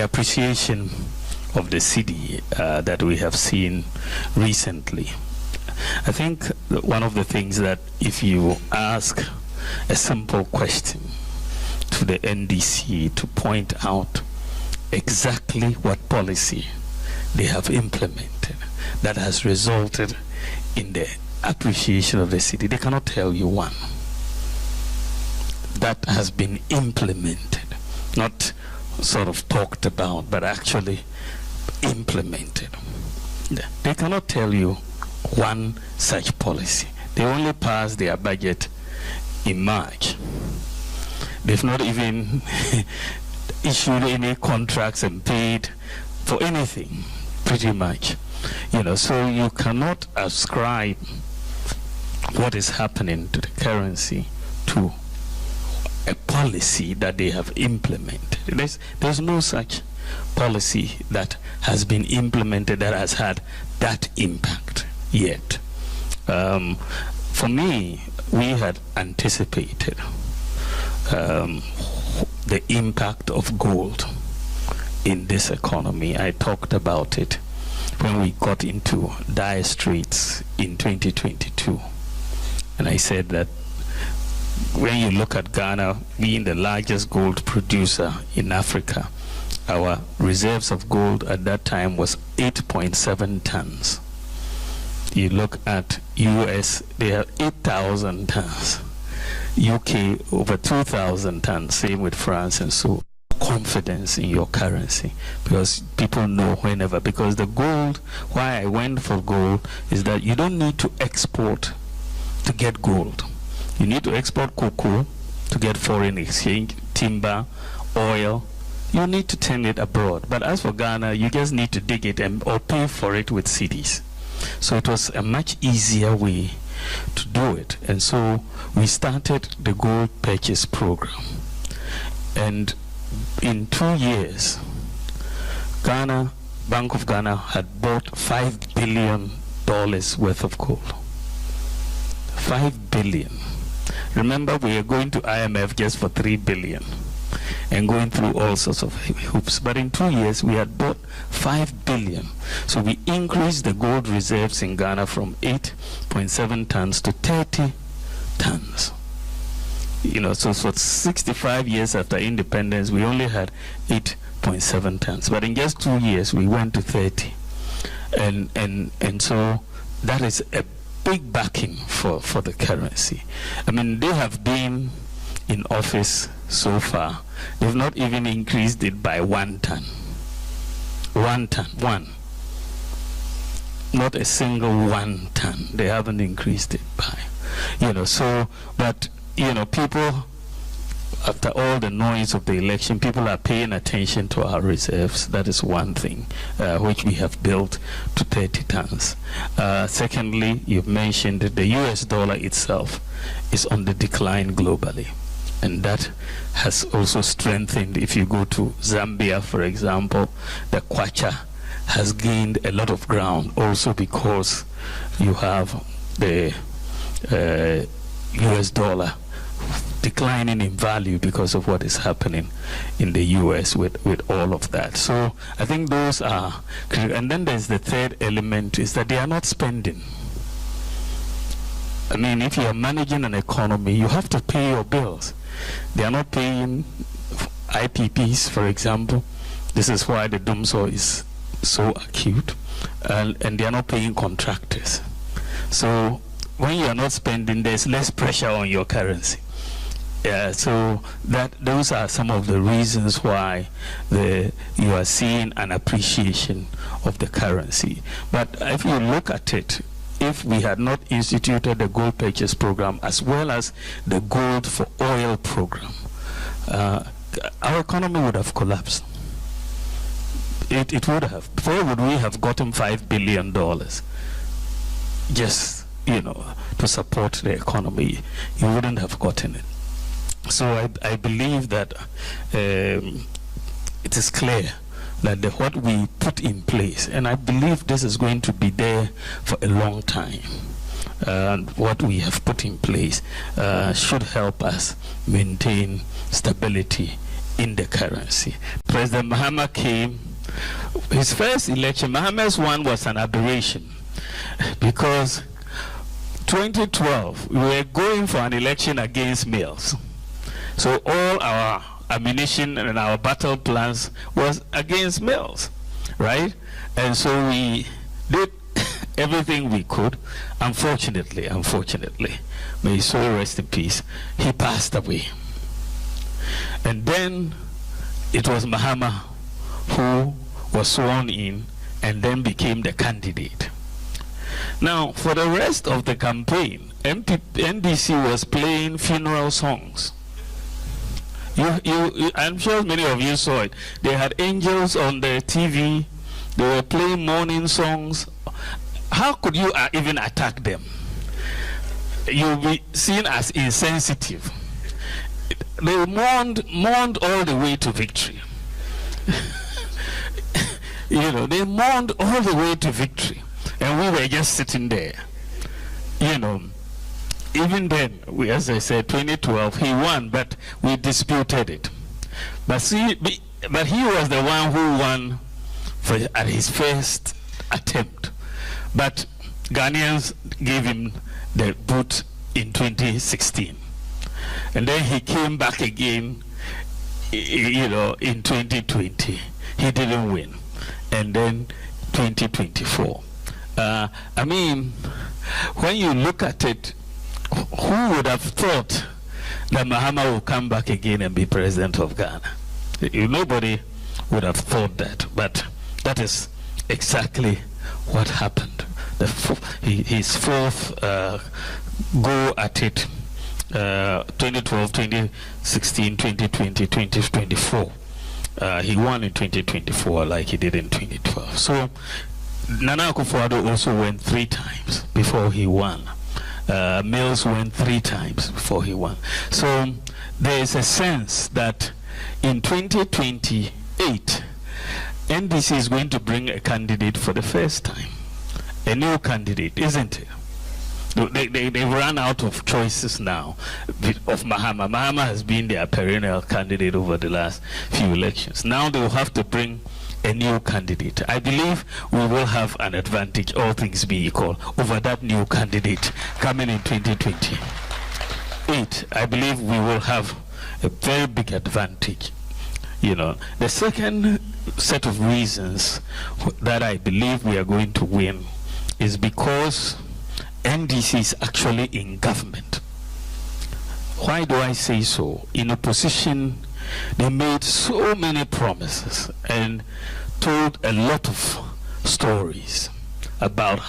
appreciation of the cedi that we have seen recently, I think one of the things that if you ask a simple question to the NDC to point out exactly what policy they have implemented that has resulted in the appreciation of the cedi, they cannot tell you one that has been implemented, not sort of talked about, but actually implemented. They cannot tell you one such policy. They only pass their budget in March. They've not even issued any contracts and paid for anything, pretty much. So you cannot ascribe what is happening to the currency to a policy that they have implemented. There's no such policy that has been implemented that has had that impact yet. For me, we had anticipated the impact of gold in this economy. I talked about it when we got into dire straits in 2022. And I said that when you look at Ghana being the largest gold producer in Africa, our reserves of gold at that time was 8.7 tons. You look at US, they have 8,000 tons. UK, over 2,000 tons, same with France. And so confidence in your currency, because people know whenever, because the gold, why I went for gold is that you don't need to export to get gold. You need to export cocoa to get foreign exchange, timber, oil. You need to turn it abroad. But as for Ghana, you just need to dig it or pay for it with cedis. So it was a much easier way to do it. And so we started the gold purchase program. And in 2 years, Bank of Ghana had bought $5 billion worth of gold. 5 billion. Remember, we are going to IMF just for 3 billion and going through all sorts of hoops. But in 2 years, we had bought 5 billion. So we increased the gold reserves in Ghana from 8.7 tons to 30 tons. So for 65 years after independence, we only had 8.7 tons. But in just 2 years, we went to 30. And so that is a big backing for the currency. I mean, they have been in office so far. They've not even increased it by 1 ton. 1 ton, one. Not a single 1 ton. They haven't increased it by. But people, after all the noise of the election, people are paying attention to our reserves. That is one thing, which we have built to 30 tons. Secondly, you've mentioned that the US dollar itself is on the decline globally. And that has also strengthened. If you go to Zambia, for example, the kwacha has gained a lot of ground also because you have the US dollar declining in value because of what is happening in the US with all of that. So I think those are critical. And then there's the third element, is that they are not spending. I mean, if you are managing an economy, you have to pay your bills. They are not paying IPPs, for example. This is why the doomsday is so acute. And they are not paying contractors. So when you are not spending, there's less pressure on your currency. So those are some of the reasons why you are seeing an appreciation of the currency. But if you look at it, if we had not instituted the gold purchase program as well as the gold for oil program, our economy would have collapsed. It would have. Where would we have gotten $5 billion just, to support the economy? You wouldn't have gotten it. So I believe that it is clear that what we put in place, and I believe this is going to be there for a long time, what we have put in place should help us maintain stability in the currency. President Mahama came. His first election, Mahama's one was an aberration because 2012 we were going for an election against males. So all our ammunition and our battle plans was against males, right? And so we did everything we could. Unfortunately, may his soul rest in peace, he passed away. And then it was Mahama who was sworn in and then became the candidate. Now, for the rest of the campaign, NDC was playing funeral songs. I'm sure many of you saw it. They had angels on the TV. They were playing mourning songs. How could you even attack them? You'll be seen as insensitive. They mourned all the way to victory. You know, they mourned all the way to victory. And we were just sitting there. You know, even then, as I said, 2012, he won, but we disputed it. But he was the one who won at his first attempt. But Ghanaians gave him the boot in 2016. And then he came back again, you know, in 2020. He didn't win. And then 2024. I mean, when you look at it, who would have thought that Mahama will come back again and be president of Ghana? Nobody would have thought that, but that is exactly what happened. His fourth go at it, 2012, 2016, 2020, 2024. He won in 2024 like he did in 2012. So Nana Akufo-Addo also went 3 times before he won. Mills went 3 times before he won. So there is a sense that in 2028, NDC is going to bring a candidate for the first time. A new candidate, isn't it? They've run out of choices now of Mahama. Mahama has been their perennial candidate over the last few elections. Now they will have to bring a new candidate. I believe we will have an advantage, all things being equal, over that new candidate coming in 2028. I believe we will have a very big advantage. You know, the second set of reasons that I believe we are going to win is because NDC is actually in government. Why do I say so? In opposition, they made so many promises and told a lot of stories about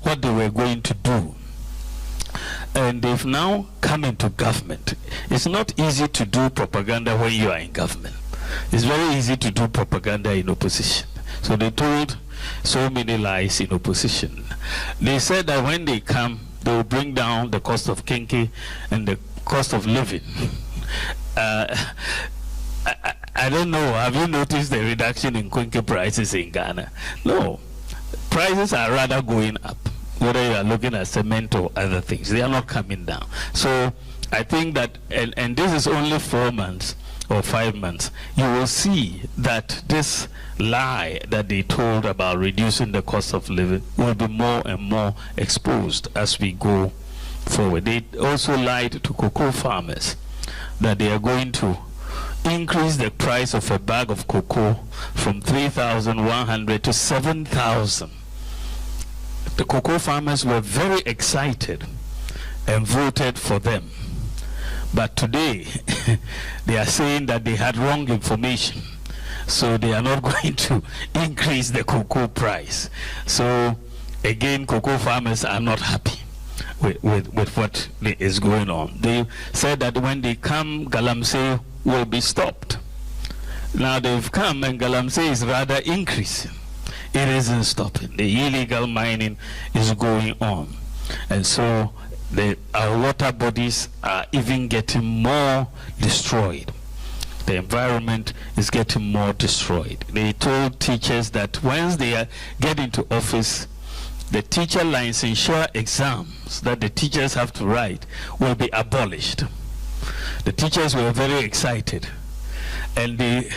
what they were going to do. And they've now come into government. It's not easy to do propaganda when you are in government. It's very easy to do propaganda in opposition. So they told so many lies in opposition. They said that when they come, they will bring down the cost of kinky and the cost of living. I don't know, have you noticed the reduction in kinky prices in Ghana? No, prices are rather going up, whether you are looking at cement or other things. They are not coming down. So I think that, and this is only 4 months or 5 months, you will see that this lie that they told about reducing the cost of living will be more and more exposed as we go forward. They also lied to cocoa farmers that they are going to increase the price of a bag of cocoa from 3,100 to 7,000. The cocoa farmers were very excited and voted for them. But today, they are saying that they had wrong information. So they are not going to increase the cocoa price. So again, cocoa farmers are not happy with what is going on. They said that when they come, Galamsey will be stopped. Now they've come and Galamsey is rather increasing. It isn't stopping. The illegal mining is going on. And so our water bodies are even getting more destroyed. The environment is getting more destroyed. They told teachers that once they get into office, the teacher licensure exams that the teachers have to write will be abolished. The teachers were very excited. and they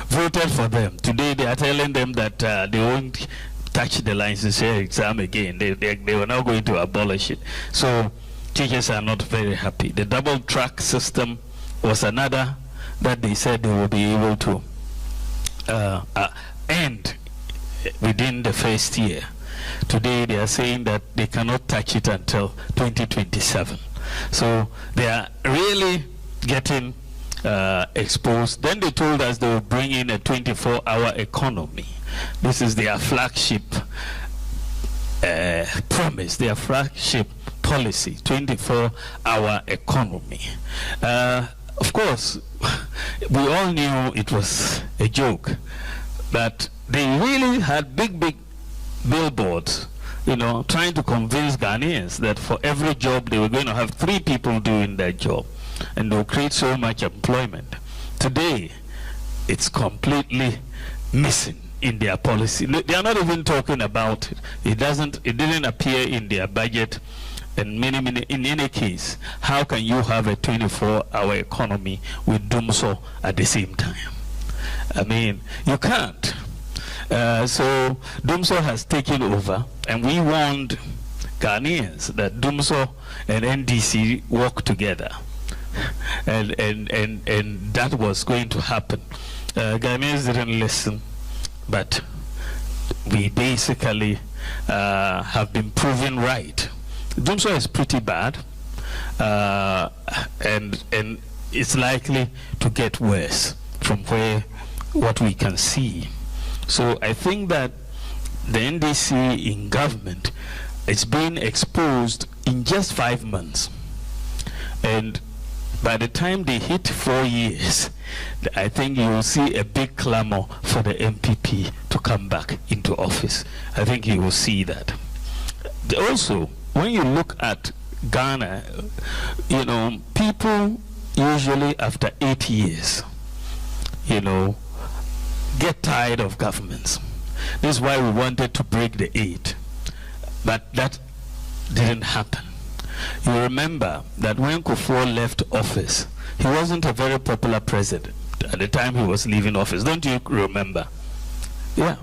voted for them. Today they are telling them that they won't touch the licensure exam again. They were now going to abolish it. So teachers are not very happy. The double track system was another that they said they will be able to end within the first year. Today they are saying that they cannot touch it until 2027. So they are really getting exposed. Then they told us they will bring in a 24-hour economy. This is their flagship promise, their flagship policy, 24-hour economy. Of course, we all knew it was a joke, but they really had big billboards, you know, trying to convince Ghanaians that for every job they were going to have 3 people doing that job, and they'll create so much employment. Today, it's completely missing in their policy. They are not even talking about it. It didn't appear in their budget. And in any case, how can you have a 24-hour economy with Dumso at the same time? I mean, you can't. So Dumso has taken over, and we warned Ghanaians that Dumso and NDC work together, and that was going to happen. Ghanaians didn't listen, but we basically have been proven right. Dumso is pretty bad, and it's likely to get worse from what we can see. So I think that the NDC in government is being exposed in just 5 months, and by the time they hit 4 years, I think you will see a big clamor for the MPP to come back into office. I think you will see that. Also, when you look at Ghana, you know, people usually after 8 years, you know, get tired of governments. This is why we wanted to break the 8, but that didn't happen. You remember that when Kufuor left office, he wasn't a very popular president at the time he was leaving office. Don't you remember? Yeah.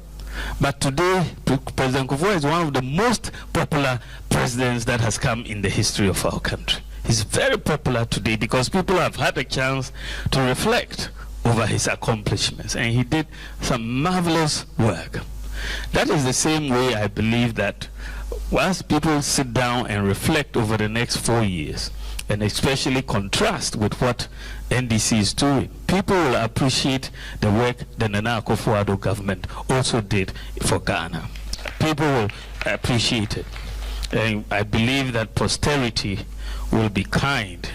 But today, President Kufuor is one of the most popular presidents that has come in the history of our country. He's very popular today because people have had a chance to reflect over his accomplishments, and he did some marvelous work. That is the same way I believe that once people sit down and reflect over the next 4 years, and especially contrast with what NDC is doing, people will appreciate the work the Nana Akufo-Addo government also did for Ghana. People will appreciate it. And I believe that posterity will be kind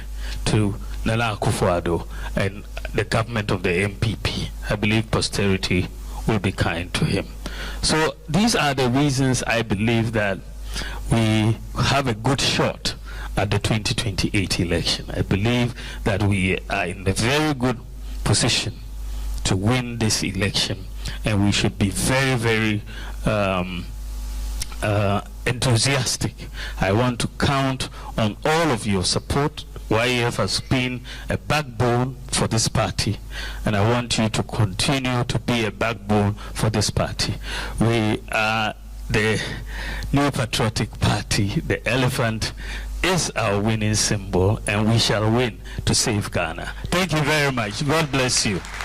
to Nana Akufo-Addo and the government of the MPP. I believe posterity will be kind to him. So these are the reasons I believe that we have a good shot at the 2028 election. I believe that we are in a very good position to win this election, and we should be very, very enthusiastic. I want to count on all of your support. YEF has been a backbone for this party, and I want you to continue to be a backbone for this party. We are the New Patriotic Party. The elephant is our winning symbol, and we shall win to save Ghana. Thank you very much. God bless you.